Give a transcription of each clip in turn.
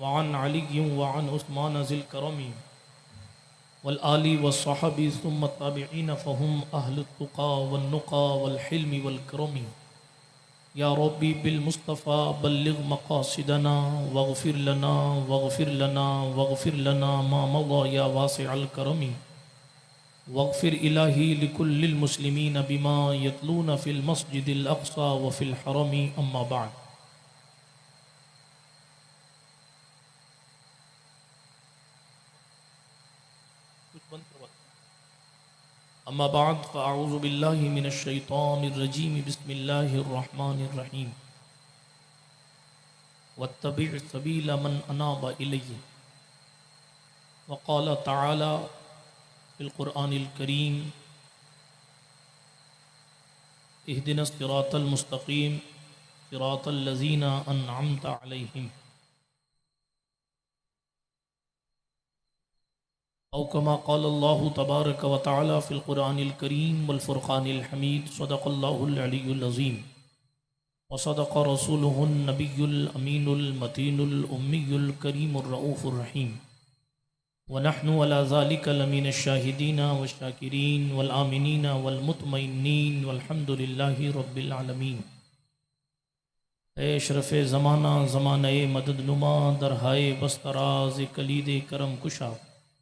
One Ali one Usman ज़िल करमी वल आलि वस्सहबी सुम्मा ताबिईन फ़हुम अहलुत तुक़ा वन्नुक़ा वल हिल्मि वल करमी। या रब्बी बिल मुस्तफ़ा बल्लिग़ मक़ासिदना वग़फ़िर लना मा मज़ा या वासिअल करमी। वग़फ़िर इलाही लिकुल्लिल मुस्लिमीन बिमा यतलून फ़िल मस्जिदिल अक़सा व फ़िल हरमी। अम्मा बाद। अम्मा बाद फ़अऊज़ु बिल्लाहि मिनश शैतानिर रजीम बिस्मिल्लाहिर रहमानिर रहीम। वत्तबि' सबीला मन अनाब इलैहि। वक़ाल तआला फ़िल क़ुरआनिल करीम इहदिनस सिरातल मुस्तक़ीम सिरातल लज़ीना अनअमता अलैहिम। औ कमा क़ाल अल्लाहु तबारक व तआला फ़िल क़ुरआनिल करीम वल फ़ुरक़ानिल हमीद सदक़ल्लाहुल अलीयुल अज़ीम व सदक़ रसूलुहुन नबियुल अमीनुल मतीनुल उम्मियुल करीमुर रऊफ़ुर रहीम। व नहनु अला ज़ालिका लमीनश शाहिदीन व शाकिरीन वल आमिनीन वल मुतमइन्नीन वल्हम्दुलिल्लाहि रब्बिल आलमीन। ए अशरफ़े ज़माना ज़माने मदद नुमा दरहाए बस्तराज़ कलीद करम कुशा।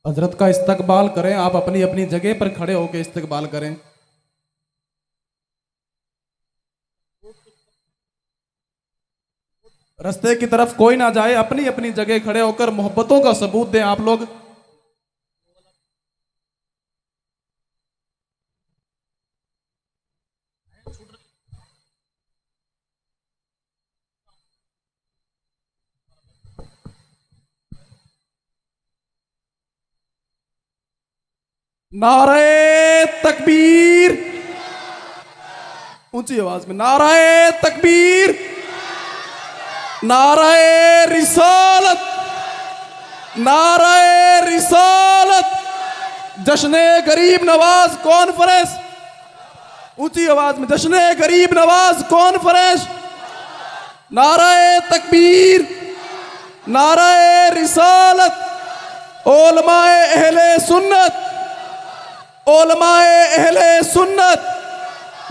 हजरत का इस्तकबाल करें। आप अपनी अपनी जगह पर खड़े होकर इस्तकबाल करें। रास्ते की तरफ कोई ना जाए, अपनी अपनी जगह खड़े होकर मोहब्बतों का सबूत दें आप लोग। नारे तकबीर, ऊंची आवाज में नारे तकबीर, नारे रिसालत, नारे रिसालत। जश्ने गरीब नवाज कॉन्फ्रेंस, ऊंची आवाज में जश्ने गरीब नवाज कॉन्फ्रेंस। नारे तकबीर, नारे रिसालत। उलमाए अहले सुन्नत, उलमाए अहले सुन्नत,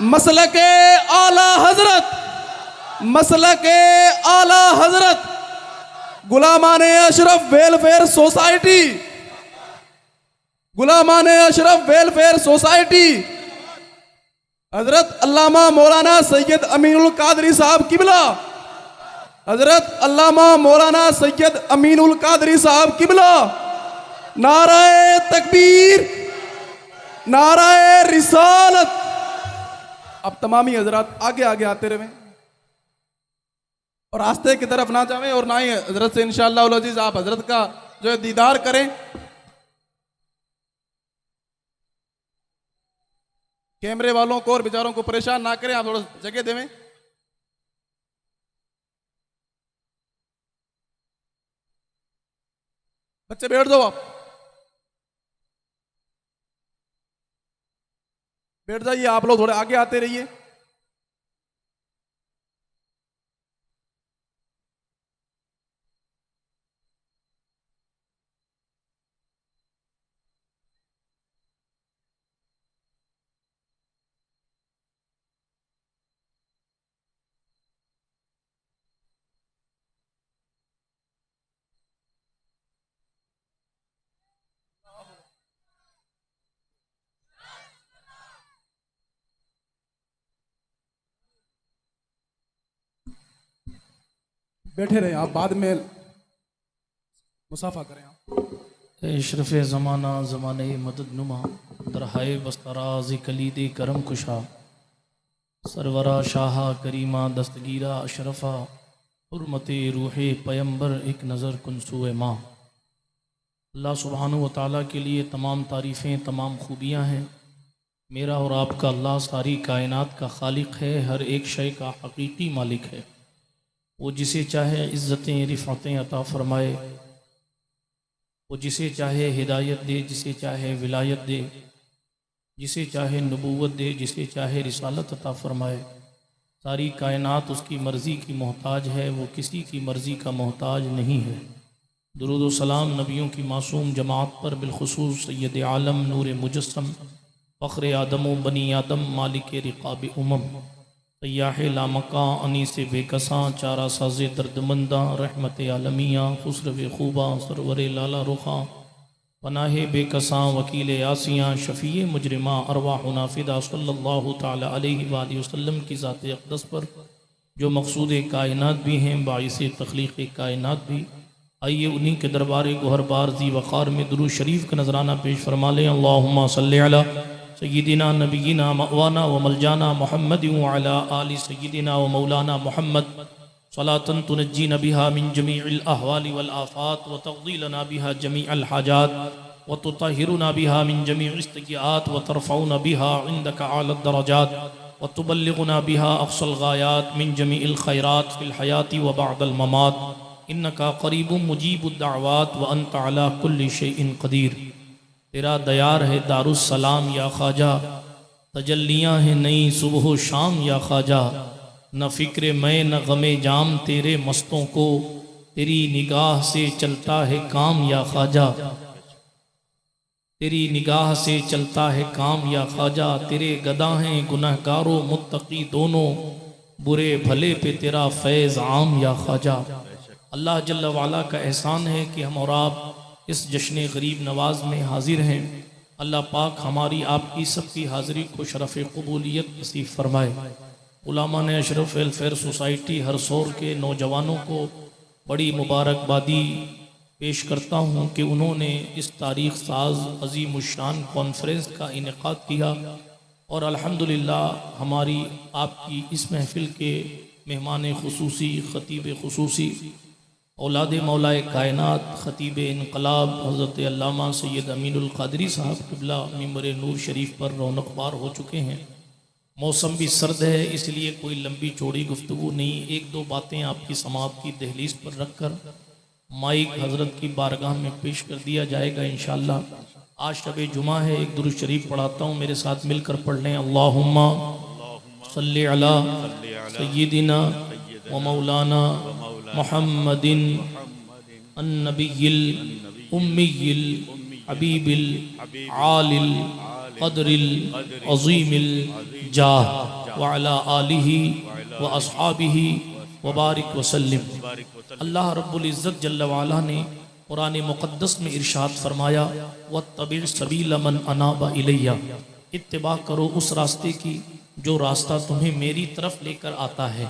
मसलके आला हजरत, मसलके आला हजरत, Ghulamane Ashraf welfare society, Ghulamane Ashraf welfare society, हजरत अल्लामा मौलाना सैयद अमीनुल कादरी साहब किबला, हजरत अल्लामा मौलाना सैयद अमीनुल कादरी साहब किबला। नाराए तकबीर, नाराए रिसालत। अब तमामी हजरत आगे आगे आते रहे और रास्ते की तरफ ना जाएं और ना ही हजरत से इंशाअल्लाह उल अजीज आप हजरत का जो है दीदार करें। कैमरे वालों को और बेचारों को परेशान ना करें, आप थोड़ा जगह देवें। बच्चे बैठ जाओ, आप बैठ जाइए। आप लोग थोड़े आगे आते रहिए। बैठे रहे, आप बाद में मुसाफा करें। आप अशरफ़ ज़माना ज़माने मदद नुमा दरहाए बस्तराज़ कलीद करम कुशा। सरवरा शाह करीमा दस्तगीरा अशरफ़ा हुर्मत रूह पैम्बर एक नज़र कुनसूए माँ। अल्लाह सुब्हानहू व तआला के लिए तमाम तारीफ़ें, तमाम खूबियाँ हैं। मेरा और आपका अल्लाह सारी कायनात का खालिक है, हर एक शय का हकीकी मालिक है। वो जिसे चाहे इज़्ज़तें रिफ़अतें अता फ़रमाए, वो जिसे चाहे हिदायत दे, जिसे चाहे विलायत दे, जिसे चाहे नबूवत दे, जिसे चाहे रिसालत अता फ़रमाए। सारी कायनात उसकी मर्ज़ी की मोहताज है, वो किसी की मर्ज़ी का मोहताज नहीं है। दुरूद व सलाम नबियों की मासूम जमात पर बिलखुसूस सैयद आलम नूर मुजस्सम फ़ख्र आदम व बनी आदम मालिक रिक़ाब उमम सयाह लामका अनीस बेकसां चारा साज़ दर्दमंदा रहमत आलमिया खुसरव खूबा सरवर लाला रुखा पनाह बेकसां वकील आसियाँ शफ़ी मुजरिमा अरवाह नाफिदा सल्लल्लाहु ताला अलैहि वसल्लम की ज़ात अक़दस पर जो मक़सूद कायनात भी हैं बाइस तख्लीक़ कायनात भी। आइए उन्हीं के दरबार गोहरबार ज़ी वक़ार में दुरूद शरीफ का नजराना पेश फरमा लें। अल्लाहुम्मा सल्लि अला सय्यिदिना नबीना मअवाना व मलजाना मुहम्मद व अला आलि सय्यिदिना व मौलाना मुहम्मद सलातन तुनज्जीना बिहा मिन जमीइल अहवालि वल आफ़ात व तक़दी लना बिहा जमीअल हाजात व तुतहिरुना बिहा मिन जमीइस सय्यिआत व तरफ़उना बिहा इंदका आला दरजात व तुबल्लिगुना बिहा अक़सल गायात मिन जमीइल खैरात फ़िल हयाति व बअदल ममात इन्नका क़रीबुम मुजीबुद दअवात व अंता अला कुल्लि शैइन क़दीर। तेरा दयार है दारुस्सलाम या ख्वाजा, तजल्लियाँ हैं नई सुबह शाम या ख्वाजा, न फ़िक्र मैं न गमे जाम तेरे मस्तों को, तेरी निगाह से चलता है काम या ख्वाजा, तेरी निगाह से चलता है काम या ख्वाजा। तेरे गदा हैं गुनहगारों मुत्तकी दोनों, बुरे भले पे तेरा फैज़ आम या ख्वाजा। अल्लाह जल्ल वाला का एहसान है कि हम और आप इस जश्न गरीब नवाज में हाजिर हैं। अल्लाह पाक हमारी आपकी सबकी हाज़िरी को शरफ़ क़बूलियत नसीब फरमाए। उलामा ने अशरफ वेलफेयर सोसाइटी हरसौर के नौजवानों को बड़ी मुबारकबादी पेश करता हूँ कि उन्होंने इस तारीख़ साज अज़ीमुश्शान कॉन्फ्रेंस का इनेकाद किया और अल्हम्दुलिल्लाह हमारी आपकी इस महफ़िल के मेहमान खुसूसी ख़तीब खुसूसी औलाद मौलाए कायनात ख़तीब इनकलाब हज़रत अल्लामा सैयद अमीनुल क़ादरी साहब क़िबला मिंबर नूर शरीफ पर रौनकबार हो चुके हैं। मौसम भी सर्द है इसलिए कोई लंबी चौड़ी गुफ्तगू नहीं, एक दो बातें आपकी समात की दहलीज पर रख कर माइक हज़रत की बारगाह में पेश कर दिया जाएगा इंशाअल्लाह। आज शब जुमा है, एक दुरूद शरीफ पढ़ाता हूँ, मेरे साथ मिलकर पढ़ लें। अल्लाहुम्मा सल्लि अला सय्यिदिना व मौलाना मुहम्मदिन अन्नबिय्यिल उम्मिय्यिल हबीबिल आलिल क़द्रिल अज़ीमिल जाह व अला आलिही व अस्हाबिही व बारिक वसल्लिम। अल्लाह रब्बुल इज़्ज़त जल्ल वाला ने कुरान मुक़द्दस में इरशाद फरमाया वत्तबि सबील मन अनाबा इलैया, इत्तिबा करो उस रास्ते की जो रास्ता तुम्हें मेरी तरफ लेकर आता है।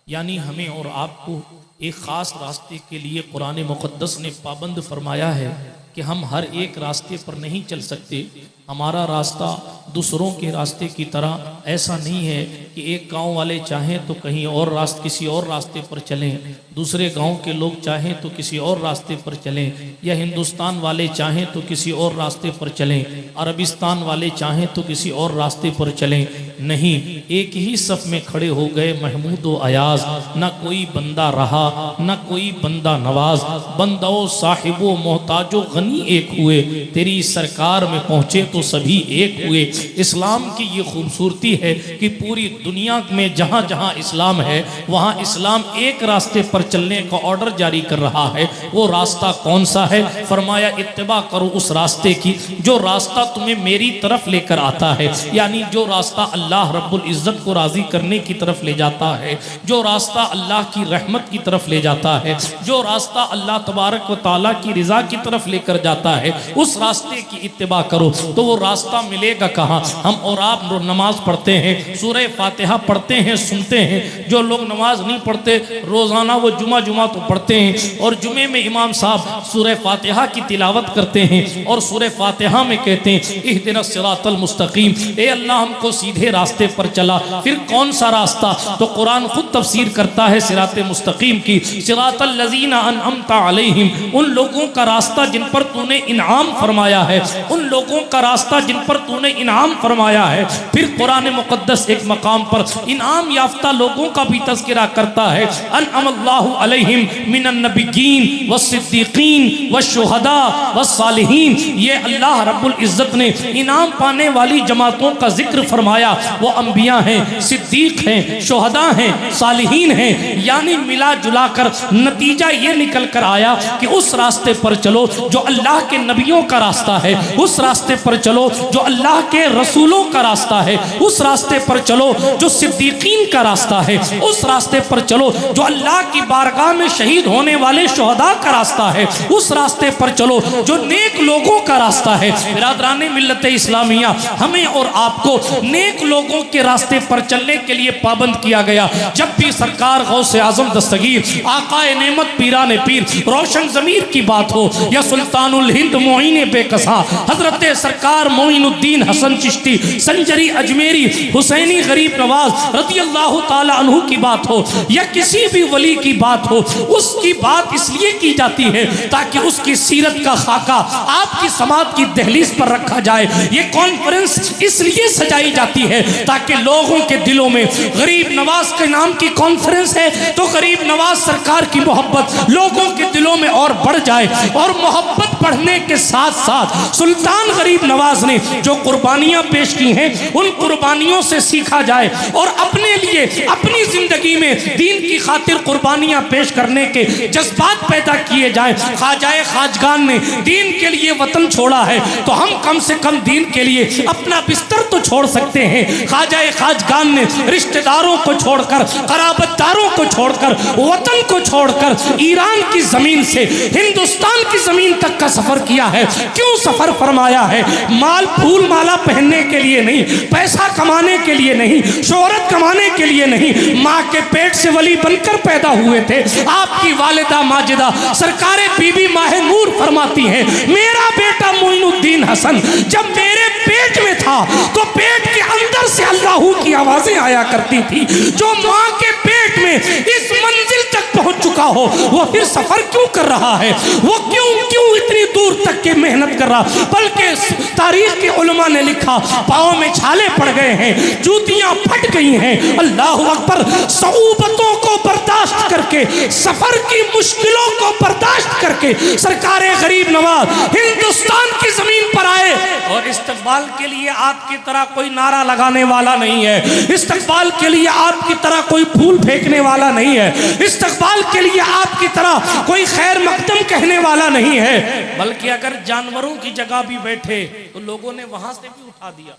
यानी हमें और आपको एक ख़ास रास्ते के लिए कुरान मुक़द्दस ने पाबंद फरमाया है कि हम हर एक रास्ते पर नहीं चल सकते। हमारा रास्ता दूसरों के रास्ते की तरह ऐसा नहीं है कि एक गांव वाले चाहें तो कहीं और किसी और रास्ते पर चलें, दूसरे गांव के लोग चाहें तो किसी और रास्ते पर चलें, या हिंदुस्तान वाले चाहें तो किसी और रास्ते पर चलें, अरबिस्तान वाले चाहें तो किसी और रास्ते पर चलें। नहीं, एक ही सफ़ में खड़े हो गए महमूद व अयाज, न कोई बंदा रहा न कोई बंदा नवाज, बंदो साहिबो मोहताजो गनी एक हुए, तेरी सरकार में पहुँचे तो सभी एक हुए। इस्लाम की ये खूबसूरती है कि पूरी दुनिया में जहाँ जहाँ इस्लाम है वहाँ इस्लाम एक रास्ते पर चलने का ऑर्डर जारी कर रहा है। वो रास्ता कौन सा है? फरमाया इत्तिबा करो उस रास्ते की जो रास्ता तुम्हें मेरी तरफ लेकर आता है, यानी जो रास्ता अल्लाह रब्बुल इज़्ज़त को राज़ी करने की तरफ ले जाता है, जो रास्ता अल्लाह की रहमत की तरफ ले जाता है, जो रास्ता अल्लाह तबारक व तआला की रिज़ा की तरफ लेकर जाता है, उस रास्ते की इत्तिबा करो। तो वो रास्ता मिलेगा कहाँ? हम और आप नमाज पढ़ते हैं, सूरह फातिहा पढ़ते हैं, सुनते हैं। जो लोग नमाज नहीं पढ़ते रोज़ाना वो जुमा तो पढ़ते हैं, और जुमे में इमाम साहब सूरह फातिहा की तिलावत करते हैं और सूरह फातिहा में कहते हैं इहदिनस सिरातल मुस्तकीम, ए अल्लाह हमको सीधे रास्ते पर चला। फिर कौन सा रास्ता? तो कुरान खुद तफसीर करता है सिराते मुस्तकीम की, सिरातल लज़ीना अनअमता अलैहिम, उन लोगों का रास्ता जिन पर तूने इनाम फरमाया है, उन लोगों का रास्ता जिन पर तूने इनाम फरमाया है। फिर कुरान मुक़द्दस एक मकाम पर इनाम याफ्ता लोगों का भी तज़किरा करता है, अनअमल्लाहु अलैहिम मिनन नबिय्यीन वस्सिद्दीक़ीन वश्शुहदा वस्सालिहीन। ये अल्लाह रब्बुल इज़्ज़त ने इनाम पाने वाली जमातों का जिक्र फरमाया वो अंबिया हैं, सिद्दीक हैं, शुहदा हैं, सालिहीन हैं। यानी मिला जुला कर नतीजा ये निकल कर आया कि उस रास्ते पर चलो जो अल्लाह के नबियों का रास्ता है, उस रास्ते पर चलो जो अल्लाह के रसूलों का रास्ता है, उस रास्ते पर चलो जो सिद्दीकीन का रास्ता है, उस रास्ते पर चलो जो अल्लाह की बारगाह में शहीद होने वाले शुहदा का रास्ता है, उस रास्ते पर चलो जो नेक लोगों का रास्ता है। बिरादराने मिल्लत इस्लामिया, हमें और आपको नेक लोगों के रास्ते पर चलने के लिए पाबंद किया गया। जब भी सरकार गौसे आजम दस्तगीर आकाए नेमत पीराने पीर रोशन ज़मीर की बात हो या सुल्तानुल हिंद मोइने बेकसा हजरत सरकार मोइनुद्दीन हसन चिश्ती संजरी अजमेरी हुसैनी गरीब नवाज रज़ी अल्लाह ताला अन्हु की बात हो या किसी भी वली की बात हो, उसकी बात इसलिए की जाती है ताकि उसकी सीरत का खाका आपकी समाज की दहलीज पर रखा जाए। ये कॉन्फ्रेंस इसलिए सजाई जाती है ताकि लोगों के दिलों में गरीब नवाज के नाम की कॉन्फ्रेंस है तो गरीब नवाज सरकार की मोहब्बत लोगों के दिलों में और बढ़ जाए, और मोहब्बत बढ़ने के साथ साथ सुल्तान गरीब नवाज ने जो कुर्बानियां पेश की हैं उन कुर्बानियों से सीखा जाए और अपने लिए अपनी जिंदगी में दीन की खातिर कुर्बानियां पेश करने के जज्बात पैदा किए जाए। ख्वाजाए खाजगान ने दीन के लिए वतन छोड़ा है तो हम कम से कम दीन के लिए अपना बिस्तर तो छोड़ सकते हैं। ख्वाजाए खाजगान ने रिश्तेदारों को छोड़कर, कराबतदारों को छोड़कर, वतन को छोड़कर ईरान की जमीन से हिंदुस्तान की जमीन तक का सफर किया है। क्यों सफर फरमाया है? माल फूल माला पहनने के लिए नहीं, पैसा कमाने के लिए नहीं, शोहरत कमाने के लिए नहीं, माँ के पेट से वली बनकर पैदा हुए थे। आपकी वालिदा माजिदा सरकारे बीबी माहे नूर फरमाती हैं, मेरा बेटा मोइनुद्दीन हसन जब मेरे पेट में था तो पेट के अंदर से अल्लाह की आवाजें आया करती थी। जो माँ के पेट में इस मंजिल तक पहुंच चुका हो वो फिर सफर क्यों कर रहा है? वो क्यों इतनी दूर तक के मेहनत कर रहा? बल्कि तारीख के उलमा ने लिखा पाँव में छाले पड़ गए हैं, जूतियां फट गई हैं। अल्लाह अकबर, सऊबतों को बर्दाश्त करके, सफर की मुश्किलों को बर्दाश्त करके सरकारे गरीब नवाज हिंदुस्तान की जमीन पर आए और इस्तकबाल के लिए आपकी तरह कोई नारा लगाने वाला नहीं है, इस्तकबाल के लिए आपकी तरह कोई फूल फेंकने वाला नहीं है, इस्तकबाल के लिए आपकी तरह कोई खैर मकदम कहने वाला नहीं है। बल्कि अगर जानवरों की जगह भी बैठे तो लोगों ने वहां से भी उठा दिया।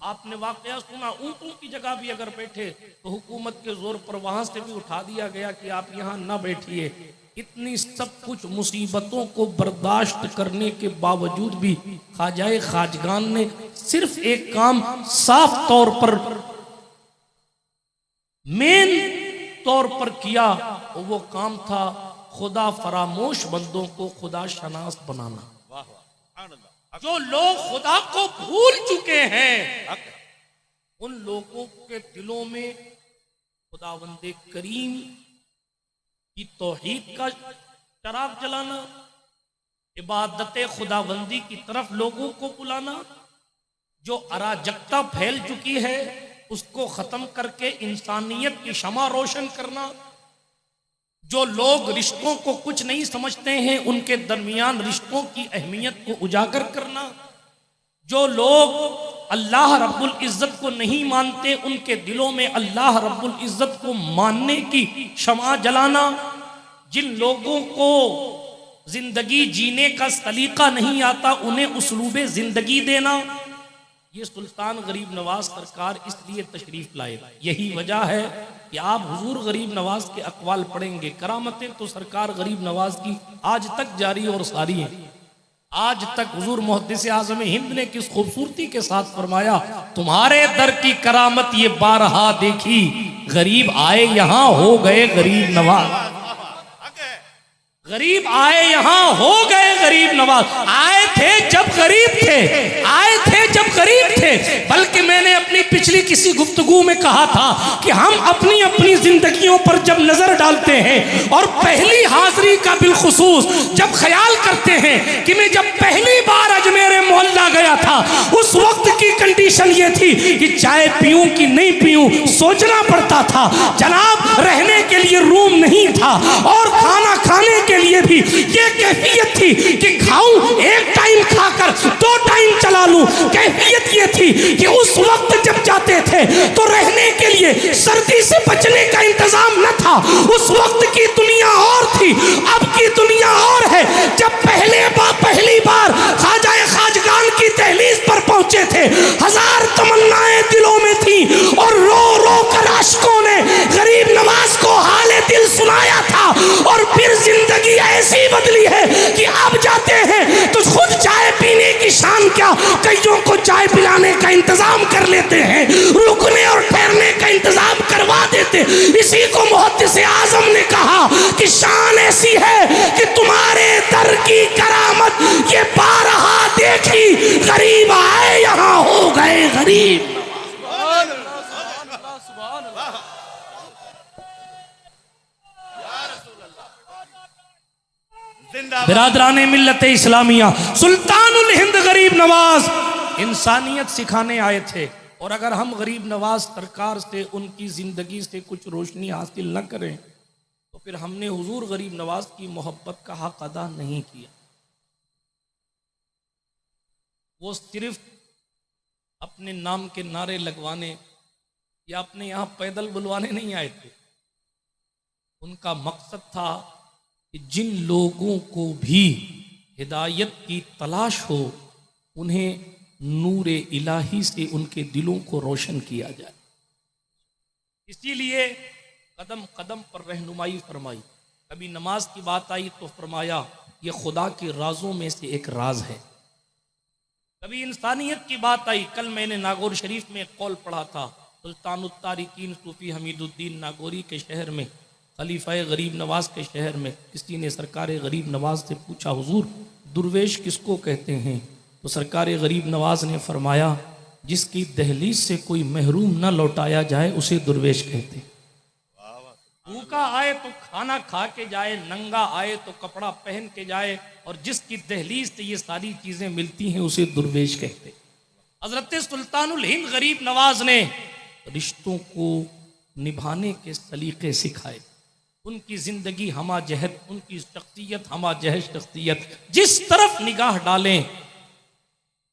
आपने वाकया सुना, ऊंटों की जगह भी अगर बैठे तो हुकूमत के जोर पर वहां से भी उठा दिया गया कि आप यहाँ ना बैठिए। इतनी सब कुछ मुसीबतों को बर्दाश्त करने के बावजूद भी ख्वाजाए खाजगान ने सिर्फ एक काम साफ तौर पर, मेन तौर पर किया, और वो काम था खुदा फरामोश बंदों को खुदा शनास बनाना। जो लोग खुदा को भूल चुके हैं उन लोगों के दिलों में खुदावंदे करीम की तौहीद का चराग जलाना, इबादत खुदाबंदी की तरफ लोगों को बुलाना, जो अराजकता फैल चुकी है उसको खत्म करके इंसानियत की शमा रोशन करना, जो लोग रिश्तों को कुछ नहीं समझते हैं उनके दरमियान रिश्तों की अहमियत को उजागर करना, जो लोग अल्लाह रब्बुल इज़्ज़त को नहीं मानते उनके दिलों में अल्लाह रब्बुल इज़्ज़त को मानने की शमा जलाना, जिन लोगों को जिंदगी जीने का सलीका नहीं आता उन्हें उसलूबे जिंदगी देना, ये सुल्तान गरीब नवाज सरकार इसलिए तशरीफ लाए। यही वजह है कि आप हुजूर गरीब नवाज के अकवाल पढ़ेंगे, करामतें तो सरकार गरीब नवाज की आज तक जारी और सारी हैं। आज तक हुजूर मुहद्दिस आज़म हिंद ने किस खूबसूरती के साथ फरमाया, तुम्हारे दर की करामत ये बारहा देखी, गरीब आए यहाँ हो गए गरीब नवाज, गरीब आए यहाँ हो गए गरीब नवाज। आए थे जब गरीब थे, आए थे जब गरीब थे, बल्कि मैंने अपनी पिछली किसी गुफ्तगू में कहा था कि हम अपनी अपनी जिंदगियों पर जब नजर डालते हैं और पहली हाजिरी का बिलखुसूस जब ख्याल करते हैं कि मैं जब पहली बार अजमेर मोहल्ला गया था उस वक्त की कंडीशन ये थी कि चाय पीऊं कि नहीं पीऊं सोचना पड़ता था, जनाब रहने के लिए रूम नहीं था और खाना खाने के लिए भी थी, ये कैफियत थी कि खाऊं एक टाइम खाकर 2 टाइम चला लूं। कैफियत ये थी कि उस वक्त जब जाते थे तो रहने के लिए सर्दी से बचने का इंतजाम न था। उस वक्त की दुनिया और थी, अब की दुनिया और है। जब पहली बार ख्वाजा खाजगान की दहलीज पर पहुंचे थे, 1000 तमन्नाएं दिलों में थी और रो रो कर आशिकों ने गरीब नवाज को हाले दिल सुनाया था। और फिर जिंदगी ऐसी बदली है कि अब जाते हैं तो खुद चाय पीने की शान क्या, कईयों को चाय पिलाने का इंतजाम कर लेते हैं, रुकने और ठहरने का इंतजाम करवा देते। इसी को मुहद्दिस आजम ने कहा कि शान ऐसी है कि तुम्हारे दर की करामत ये बारहा देखी, गरीब आए यहाँ हो गए गरीब। बिरादराने मिल्लत इस्लामिया, सुल्तानुल हिंद गरीब नवाज इंसानियत सिखाने आए थे। और अगर हम गरीब नवाज सरकार से उनकी जिंदगी से कुछ रोशनी हासिल न करें तो फिर हमने हुजूर गरीब नवाज की मोहब्बत का हक अदा नहीं किया। वो सिर्फ अपने नाम के नारे लगवाने या अपने यहाँ पैदल बुलवाने नहीं आए थे। उनका मकसद था कि जिन लोगों को भी हिदायत की तलाश हो उन्हें नूर इलाही से उनके दिलों को रोशन किया जाए। इसीलिए कदम कदम पर रहनुमाई फरमाई। कभी नमाज की बात आई तो फरमाया ये खुदा के राजों में से एक राज है। कभी इंसानियत की बात आई, कल मैंने नागौर शरीफ में एक कौल पढ़ा था, सुल्तानुत तारिकीन सूफी हमीदुद्दीन नागौरी के शहर में, खलीफा गरीब नवाज के शहर में, किसी ने सरकार गरीब नवाज से पूछा हुजूर दुर्वेश किसको कहते हैं? तो सरकार गरीब नवाज ने फरमाया जिसकी दहलीज से कोई महरूम न लौटाया जाए उसे दुर्वेश कहते। भूखा आए तो खाना खा के जाए, नंगा आए तो कपड़ा पहन के जाए, और जिसकी दहलीज से ये सारी चीजें मिलती हैं उसे दुर्वेश कहते। हजरत सुल्तानुल हिंद गरीब नवाज ने रिश्तों को निभाने के सलीके सिखाए। उनकी जिंदगी हमा जहद, उनकी शख्सियत हमा जहद शख्सियत, जिस तरफ निगाह डालें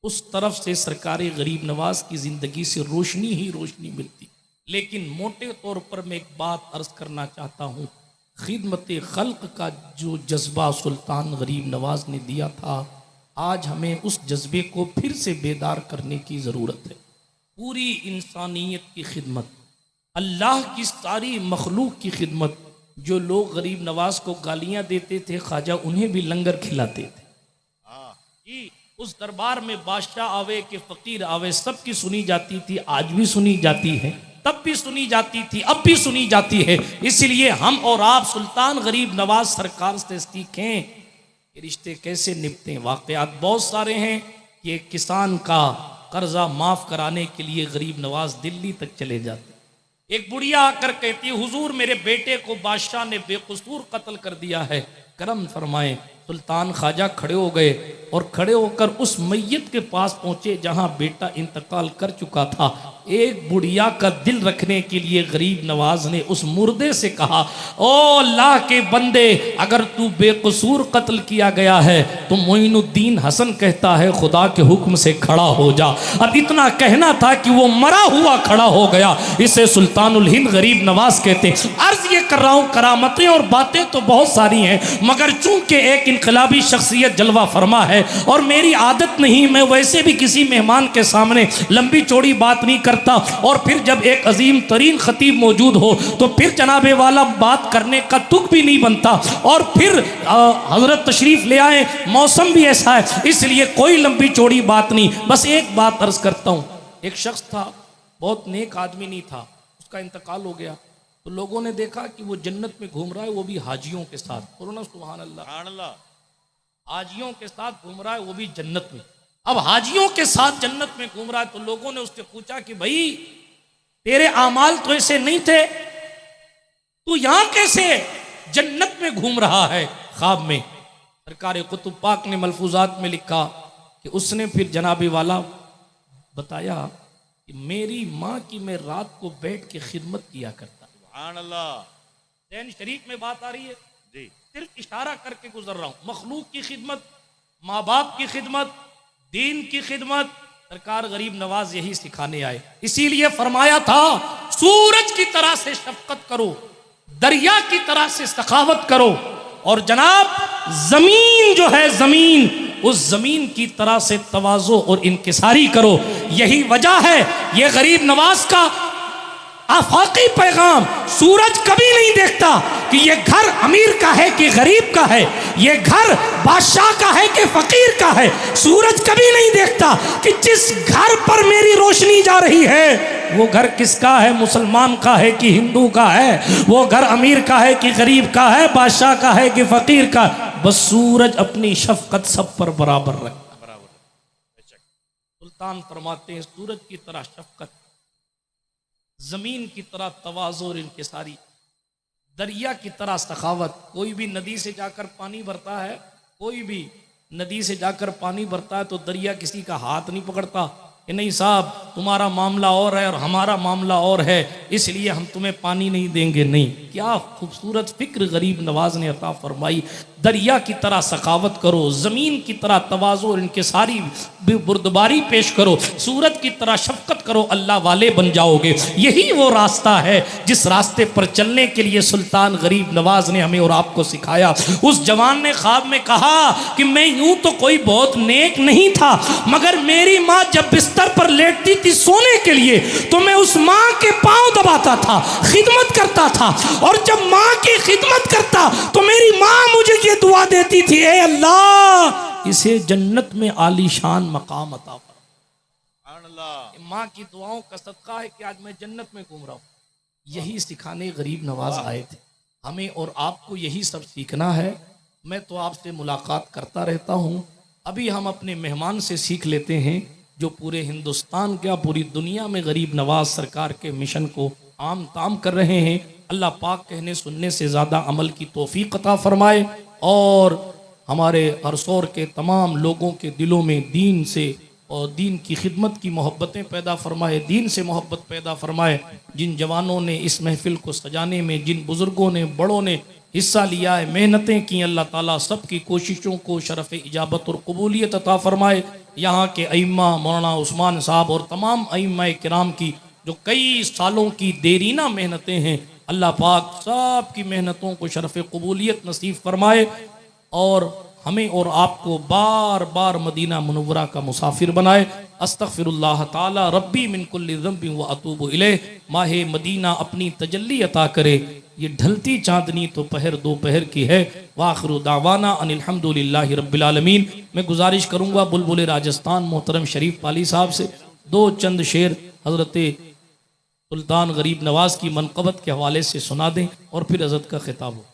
उस तरफ से सरकार गरीब नवाज की जिंदगी से रोशनी ही रोशनी मिलती। लेकिन मोटे तौर पर मैं एक बात अर्ज करना चाहता हूँ, खिदमत खल्क का जो जज्बा सुल्तान गरीब नवाज ने दिया था, आज हमें उस जज्बे को फिर से बेदार करने की ज़रूरत है। पूरी इंसानियत की खिदमत, अल्लाह की सारी मखलूक की खिदमत। जो लोग गरीब नवाज को गालियाँ देते थे, ख्वाजा उन्हें भी लंगर खिलाते थे। जी, उस दरबार में बादशाह आवे कि फकीर आवे, सबकी सुनी जाती थी, आज भी सुनी जाती है, तब भी सुनी जाती थी, अब भी सुनी जाती है। इसलिए हम और आप सुल्तान गरीब नवाज सरकार से सीखें कि रिश्ते कैसे निपटें। वाक़यात बहुत सारे हैं कि एक किसान का कर्जा माफ़ कराने के लिए गरीब नवाज दिल्ली तक चले जाते। एक बुढ़िया आकर कहती हुजूर मेरे बेटे को बादशाह ने बेकसूर कत्ल कर दिया है, करम फरमाएं। सुल्तान ख्वाजा खड़े हो गए और खड़े होकर उस मैयत के पास पहुंचे जहां बेटा इंतकाल कर चुका था। एक बुढ़िया का दिल रखने के लिए गरीब नवाज ने उस मुर्दे से कहा, ओ अल्लाह के बंदे, अगर तू बेकसूर कत्ल किया गया है तो मोइनुद्दीन हसन कहता है खुदा के हुक्म से खड़ा हो जा। अब इतना कहना था कि वो मरा हुआ खड़ा हो गया। इसे सुल्तानुल हिंद गरीब नवाज कहते। अर्ज ये कर रहा हूँ, करामतें और बातें तो बहुत सारी हैं, मगर चूंकि एक इनकलाबी शख्सियत जलवा फरमा है और मेरी आदत नहीं, मैं वैसे भी किसी मेहमान के सामने लंबी चौड़ी बात नहीं करता, और फिर जब एक अजीम तरीन खतीब मौजूद हो तो फिर जनाबे वाला बात करने का तुक भी नहीं बनता, और फिर हजरत तशरीफ ले आए, मौसम भी ऐसा है, इसलिए कोई लंबी चौड़ी बात नहीं। बस एक बात अर्ज करता हूँ, एक शख्स था, बहुत नेक आदमी नहीं था, उसका इंतकाल हो गया तो लोगों ने देखा कि वो जन्नत में घूम रहा है, वो भी हाजियों के साथ। बोलो ना सुभान अल्लाह। हाजियों के साथ घूम रहा है, वो भी जन्नत में। अब हाजियों के साथ जन्नत में घूम रहा है तो लोगों ने उससे पूछा कि भाई तेरे आमाल तो ऐसे नहीं थे, तू यहां कैसे जन्नत में घूम रहा है ख्वाब में? सरकार कुतुब पाक ने मलफूजात में लिखा कि उसने फिर जनाबी वाला बताया कि मेरी माँ की मैं रात को बैठ के खिदमत किया करता। सुभान अल्लाह। ज़ैन शरीफ में बात आ रही है जी। सिर्फ इशारा करके गुजर रहा हूं। मखलूक की खिदमत, माँ बाप की खिदमत, दीन की खिदमत, सरकार गरीब नवाज यही सिखाने आए। इसीलिए फरमाया था सूरज की तरह से शफकत करो, दरिया की तरह से सखावत करो, और जनाब जमीन जो है जमीन, उस जमीन की तरह से तवाज़ो और इनकिसारी करो। यही वजह है ये गरीब नवाज का आफाकी पैगाम। सूरज कभी नहीं देखता कि ये घर अमीर का है कि गरीब का है, ये घर बादशाह का है कि फकीर का है। सूरज कभी नहीं देखता कि जिस घर पर मेरी रोशनी जा रही है वो घर किसका है, मुसलमान का है कि हिंदू का है, वो घर अमीर का है कि गरीब का है, बादशाह का है कि फकीर का। बस सूरज अपनी शफकत सब पर बराबर रखता। सुल्तान फरमाते हैं सूरज की तरह शफकत, जमीन की तरह तवाज़ो और इनकिसारी, दरिया की तरह सखावत। कोई भी नदी से जाकर पानी भरता है, कोई भी नदी से जाकर पानी भरता है तो दरिया किसी का हाथ नहीं पकड़ता कि नहीं साहब तुम्हारा मामला और है और हमारा मामला और है, इसलिए हम तुम्हें पानी नहीं देंगे। नहीं, क्या खूबसूरत फिक्र गरीब नवाज ने अता फरमाई। दरिया की तरह सखावत करो, ज़मीन की तरह तवाज़ो और इनके सारी बुर्दबारी पेश करो, सूरज की तरह शफकत करो, अल्लाह वाले बन जाओगे। यही वो रास्ता है जिस रास्ते पर चलने के लिए सुल्तान गरीब नवाज ने हमें और आपको सिखाया। उस जवान ने ख्वाब में कहा कि मैं यूं तो कोई बहुत नेक नहीं था, मगर मेरी माँ जब बिस्तर पर लेटती थी सोने के लिए तो मैं उस माँ के पांव दबाता था, खिदमत करता था, और जब माँ की खिदमत करता तो मेरी माँ मुझे ये दुआ देती थी, ए अल्लाह इसे जन्नत में आलीशान मकाम अता फरमा। माँ की दुआओं का सदका है कि आज मैं जन्नत में घूम रहा हूँ। यही सिखाने गरीब नवाज आए थे। हमें और आपको यही सब सीखना है। मैं तो आपसे मुलाकात करता रहता हूँ, अभी हम अपने मेहमान से सीख लेते हैं जो पूरे हिंदुस्तान क्या पूरी दुनिया में गरीब नवाज सरकार के मिशन को आम ताम कर रहे हैं। अल्लाह पाक कहने सुनने से ज़्यादा अमल की तौफीक अता फरमाए और हमारे अरसौर के तमाम लोगों के दिलों में दीन से और दीन की खिदमत की मोहब्बतें पैदा फरमाए, दीन से मोहब्बत पैदा फरमाए। जिन जवानों ने इस महफिल को सजाने में, जिन बुज़ुर्गों ने, बड़ों ने हिस्सा लिया है, मेहनतें की, अल्लाह ताला सब की कोशिशों को शरफ़ इजाबत और कबूलियत अता फरमाए। यहाँ के अइम्मा मौलाना उस्मान साहब और तमाम अइम्मा किराम की जो कई सालों की देरीना मेहनतें हैं, अल्लाह पाक सब की मेहनतों को शरफ़ कबूलियत नसीब फरमाए और हमें और आपको बार बार मदीना मुनव्वरा का मुसाफिर बनाए। अस्तग़फिरुल्लाह ताला रब्बी मिन कुल्लि ज़ंबिन व अतूबु इलैह। माहे मदीना अपनी तजल्ली अता करे। ये ढलती चांदनी तो पहर दोपहर की है। वाखिरु दावाना अनिल हम्दुलिल्लाहि रब्बिल आलमीन। मैं गुजारिश करूँगा बुलबुल राजस्थान मोहतरम शरीफ पाली साहब से दो चंद शेर हज़रत सुल्तान गरीब नवाज की मनक़बत के हवाले से सुना दें और फिर हज़रत का खिताब हो।